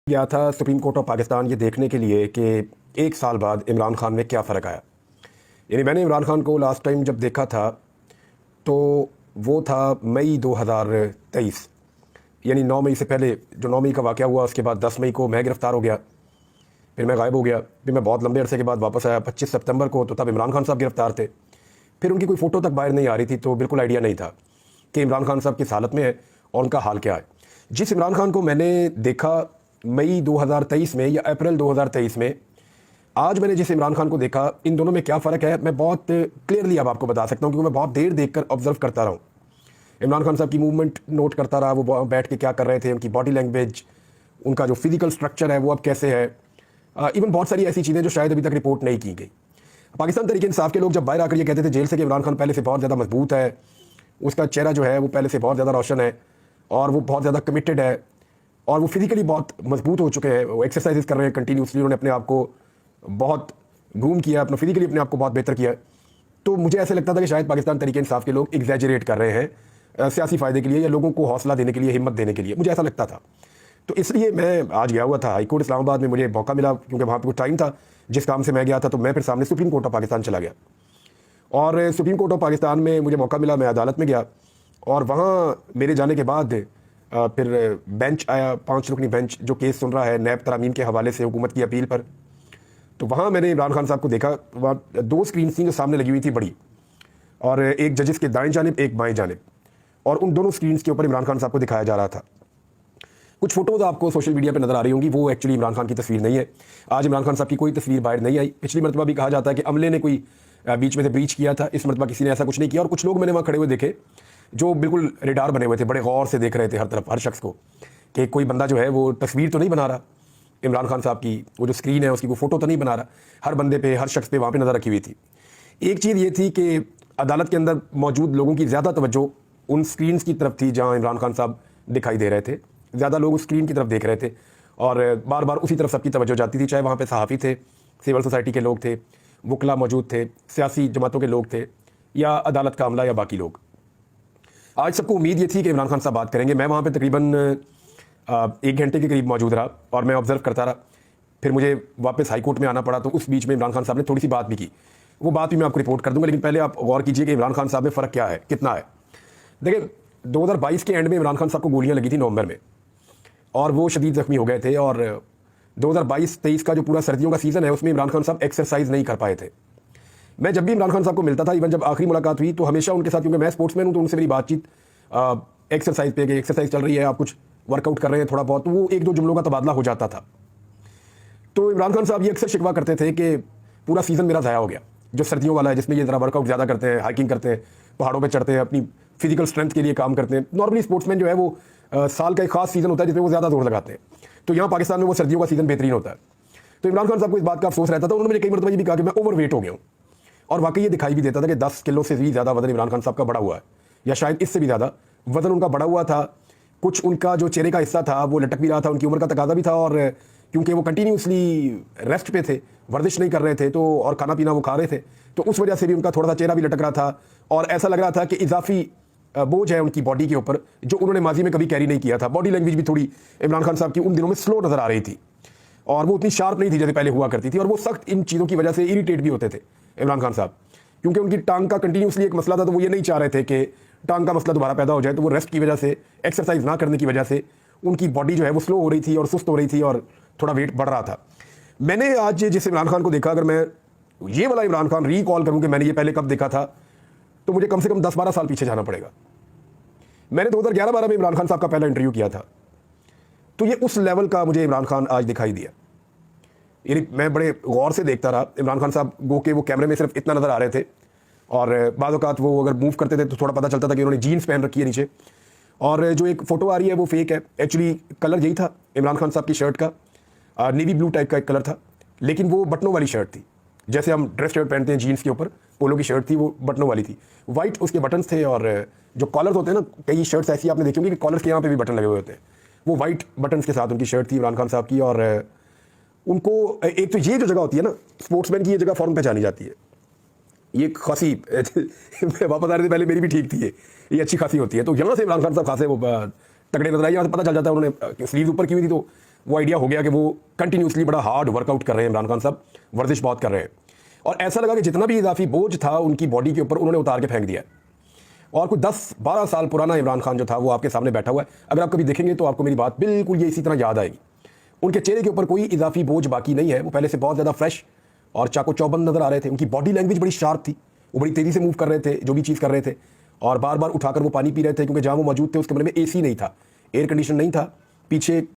गया था supreme court of Pakistan ये देखने के लिए कि एक साल बाद इमरान खान में क्या फ़र्क आया। यानी मैंने इमरान खान को लास्ट टाइम जब देखा था तो वो था मई 2023, यानी 9 मई से पहले। जो 9 मई का वाक़या हुआ उसके बाद 10 मई को मैं गिरफ़्तार हो गया, फिर मैं गायब हो गया, फिर मैं बहुत लंबे अरसे के बाद वापस आया 25 सितंबर को। तो तब इमरान खान साहब गिरफ़्तार थे, फिर उनकी कोई फ़ोटो तक बाहर नहीं आ रही थी, तो बिल्कुल आइडिया नहीं था कि इमरान खान साहब किस हालत में है और उनका हाल क्या है। जिस इमरान खान को मैंने देखा मई 2023 में या अप्रैल 2023 में, आज मैंने जिस इमरान खान को देखा, इन दोनों में क्या फ़र्क है मैं बहुत क्लियरली अब आपको बता सकता हूँ, क्योंकि मैं बहुत देर देखकर ऑब्जर्व करता रहा हूँ। इमरान खान साहब की मूवमेंट नोट करता रहा, वो बैठ के क्या कर रहे थे, उनकी बॉडी लैंग्वेज, उनका जो फिजिकल स्ट्रक्चर है वो अब कैसे है। इवन बहुत सारी ऐसी चीज़ें जो शायद अभी तक रिपोर्ट नहीं की गई। पाकिस्तान तहरीक इंसाफ के लोग जब बाहर आकर ये कहते थे जेल से कि इमरान खान पहले से बहुत ज़्यादा मजबूत है, उसका चेहरा जो है वो पहले से बहुत ज़्यादा रोशन है और वो बहुत ज़्यादा कमिटेड है और वो फिजिकली बहुत मजबूत हो चुके हैं, वो एक्सरसाइजेस कर रहे हैं कंटिन्यूसली, उन्होंने अपने आप को बहुत ग्रूम किया, अपना फिजिकली अपने आप को बहुत बेहतर किया। तो मुझे ऐसे लगता था कि शायद पाकिस्तान तहरीक इंसाफ के लोग एग्जैजरेट कर रहे हैं सियासी फ़ायदे के लिए या लोगों को हौसला देने के लिए, हिम्मत देने के लिए, मुझे ऐसा लगता था। तो इसलिए मैं आज गया हुआ था हाई कोर्ट इस्लामाबाद में, मुझे मौका मिला क्योंकि वहाँ पर कुछ टाइम था जिस काम से मैं गया था। तो मैं फिर सामने सुप्रीम कोर्ट ऑफ पाकिस्तान चला गया और सुप्रीम कोर्ट ऑफ पाकिस्तान में मुझे मौका मिला, मैं अदालत में गया और वहाँ मेरे जाने के बाद फिर बेंच आया, 5 रुकनी बेंच जो केस सुन रहा है नैब तरामीम के हवाले से हुकूमत की अपील पर। तो वहाँ मैंने इमरान खान साहब को देखा, वहाँ 2 स्क्रीन थी जो सामने लगी हुई थी बड़ी, और एक जजेस के दाएं जानिब एक बाएं जानिब, और उन दोनों स्क्रीन के ऊपर इमरान खान साहब को दिखाया जा रहा था। कुछ फोटोज़ आपको सोशल मीडिया पर नज़र आ रही होंगी, वो एक्चुअली इमरान खान की तस्वीर नहीं है। आज इमरान खान साहब की कोई तस्वीर बाहर नहीं आई। पिछली मरतबा भी कहा जाता है कि अमले ने कोई बीच में से ब्रीच किया था, इस मरतबा किसी ने ऐसा कुछ नहीं किया। और कुछ लोग मैंने वहाँ खड़े हुए देखे जो बिल्कुल रेडार बने हुए थे, बड़े गौर से देख रहे थे हर तरफ, हर शख्स को, कि कोई बंदा जो है वो तस्वीर तो नहीं बना रहा इमरान खान साहब की, वो जो स्क्रीन है उसकी वो फ़ोटो तो नहीं बना रहा। हर बंदे पे, हर शख्स पे वहाँ पे नज़र रखी हुई थी। एक चीज़ ये थी कि अदालत के अंदर मौजूद लोगों की ज़्यादा तवज्जो उन स्क्रीन की तरफ थी जहाँ इमरान खान साहब दिखाई दे रहे थे। ज़्यादा लोग उस स्क्रीन की तरफ देख रहे थे और बार बार उसी तरफ सबकी तवज्जो जाती थी, चाहे वहाँ पे सहाफ़ी थे, सिविल सोसाइटी के लोग थे, वकला मौजूद थे, सियासी जमातों के लोग थे, या अदालत का अमला या बाकी लोग। आज सबको उम्मीद ये थी कि इमरान खान साहब बात करेंगे। मैं वहाँ पे तकरीबन 1 घंटे के करीब मौजूद रहा और मैं ऑब्ज़र्व करता रहा। फिर मुझे वापस हाई कोर्ट में आना पड़ा, तो उस बीच में इमरान खान साहब ने थोड़ी सी बात भी की, वो बात भी मैं आपको रिपोर्ट कर दूँगा। लेकिन पहले आप गौर कीजिए कि इमरान खान साहब में फ़र्क क्या है, कितना है। देखिए 2022 के एंड में इमरान खान साहब को गोलियाँ लगी थी नवंबर में और वो शदीद ज़ख्मी हो गए थे। और 2022-23 का जो पूरा सर्दियों का सीज़न है उसमें इमरान खान साहब एक्सरसाइज नहीं कर पाए थे। मैं जब भी इमरान खान साहब को मिलता था, इवन जब आखिरी मुलाकात हुई, तो हमेशा उनके साथ, क्योंकि मैं स्पोर्ट्समैन हूँ, तो उनसे मेरी बातचीत एक्सरसाइज पे, कि एक्सरसाइज चल रही है, आप कुछ वर्कआउट कर रहे हैं थोड़ा बहुत, तो वो 1-2 जुमलों का तबादला हो जाता था। तो इमरान खान साहब ये अक्सर शिकवा करते थे कि पूरा सीज़न मेरा ज़ाया हो गया, जो सर्दियों वाला है, जिसमें ये ज़रा वर्कआउट ज़्यादा करते हैं, हाइकिंग करते हैं, पहाड़ों पर चढ़ते हैं, अपनी फिजिकल स्ट्रेंथ के लिए काम करते हैं। नॉर्मली स्पोर्ट्समैन जो है वो साल का एक खास सीज़न होता है जिसमें वो ज़्यादा जोर लगाते हैं। तो यहाँ पाकिस्तान में वो सर्दियों का सीज़न बेहतरीन होता है। तो इमरान खान साहब को इस बात का अफसोस रहता था। उन्होंने मुझे कई मरतबा ये भी कहा कि मैं ओवरवेट हो गया हूँ, और वाकई ये दिखाई भी देता था कि 10 किलो से भी ज़्यादा वज़न इमरान खान साहब का बढ़ा हुआ है, या शायद इससे भी ज़्यादा वज़न उनका बढ़ा हुआ था। कुछ उनका जो चेहरे का हिस्सा था वो लटक भी रहा था, उनकी उम्र का तकाजा भी था, और क्योंकि वो कंटिन्यूसली रेस्ट पे थे, वर्जिश नहीं कर रहे थे, तो और खाना पीना वो खा रहे थे, तो उस वजह से भी उनका थोड़ा सा चेहरा भी लटक रहा था और ऐसा लग रहा था कि इजाफी बोझ है उनकी बॉडी के ऊपर जो उन्होंने माजी में कभी कैरी नहीं किया था। बॉडी लैंग्वेज भी थोड़ी इमरान खान साहब की उन दिनों में स्लो नज़र आ रही थी और वो उतनी शार्प नहीं थी जैसे पहले हुआ करती थी, और वो सख्त इन चीज़ों की वजह से इरिटेट भी होते थे इमरान खान साहब, क्योंकि उनकी टांग का कंटिन्यूसली एक मसला था। तो वो ये नहीं चाह रहे थे कि टांग का मसला दोबारा पैदा हो जाए, तो वो रेस्ट की वजह से, एक्सरसाइज ना करने की वजह से उनकी बॉडी जो है वो स्लो हो रही थी और सुस्त हो रही थी और थोड़ा वेट बढ़ रहा था। मैंने आज जिस इमरान खान को देखा, अगर मैं ये वाला इमरान खान रिकॉल करूँ कि मैंने ये पहले कब देखा था, तो मुझे कम से कम 10-12 साल पीछे जाना पड़ेगा। मैंने 2011-12 में इमरान खान साहब का पहला इंटरव्यू किया था, तो ये उस लेवल का मुझे इमरान खान आज दिखाई दिया। यानी मैं बड़े गौर से देखता रहा इमरान खान साहब, गो के वो कैमरे में सिर्फ इतना नज़र आ रहे थे, और बाद औक़ात वो अगर मूव करते थे तो थोड़ा पता चलता था कि उन्होंने जीन्स पहन रखी है नीचे। और जो एक फ़ोटो आ रही है वो फेक है, एक्चुअली कलर यही था इमरान खान साहब की शर्ट का, नेवी ब्लू टाइप का एक कलर था, लेकिन वो बटनों वाली शर्ट थी, जैसे हम ड्रेस शर्ट पहनते हैं जीन्स के ऊपर, पोलो की शर्ट थी, वो बटनों वाली थी, वाइट उसके बटन्स थे। और जो कॉलर्स होते हैं ना, कई शर्ट्स ऐसी आपने देखी होंगी कि कॉलर्स के यहाँ पे भी बटन लगे हुए होते हैं, वो वाइट बटन्स के साथ उनकी शर्ट थी इमरान खान साहब की। और उनको एक तो ये जो जगह होती है ना, स्पोर्ट्समैन की ये जगह फ़ौरन पहचानी जाती है, ये खासी वापस आ रहे थे पहले मेरी भी ठीक थी, ये अच्छी खासी होती है। तो यहाँ से इमरान खान साहब खासे वो तगड़े नजर आए, यहाँ से पता चल जाता है। उन्होंने स्लीव ऊपर की हुई थी तो वो आइडिया हो गया कि वो कंटिन्यूसली बड़ा हार्ड वर्कआउट कर रहे हैं इमरान खान साहब, वर्जिश बहुत कर रहे हैं। और ऐसा लगा कि जितना भी इजाफी बोझ था उनकी बॉडी के ऊपर उन्होंने उतार के फेंक दिया। और कोई 10-12 साल पुराना इमरान खान जो था वो आपके सामने बैठा हुआ है। अगर आप कभी देखेंगे तो आपको मेरी बात बिल्कुल ये इसी तरह याद आएगी। उनके चेहरे के ऊपर कोई इजाफी बोझ बाकी नहीं है। वो पहले से बहुत ज़्यादा फ्रेश और चाको चौबंद नज़र आ रहे थे। उनकी बॉडी लैंग्वेज बड़ी शार्प थी, वो बड़ी तेज़ी से मूव कर रहे थे जो भी चीज़ कर रहे थे, और बार बार उठाकर वो पानी पी रहे थे, क्योंकि जहाँ वो मौजूद थे उस कमरे में AC नहीं था, एयर कंडीशन नहीं था, पीछे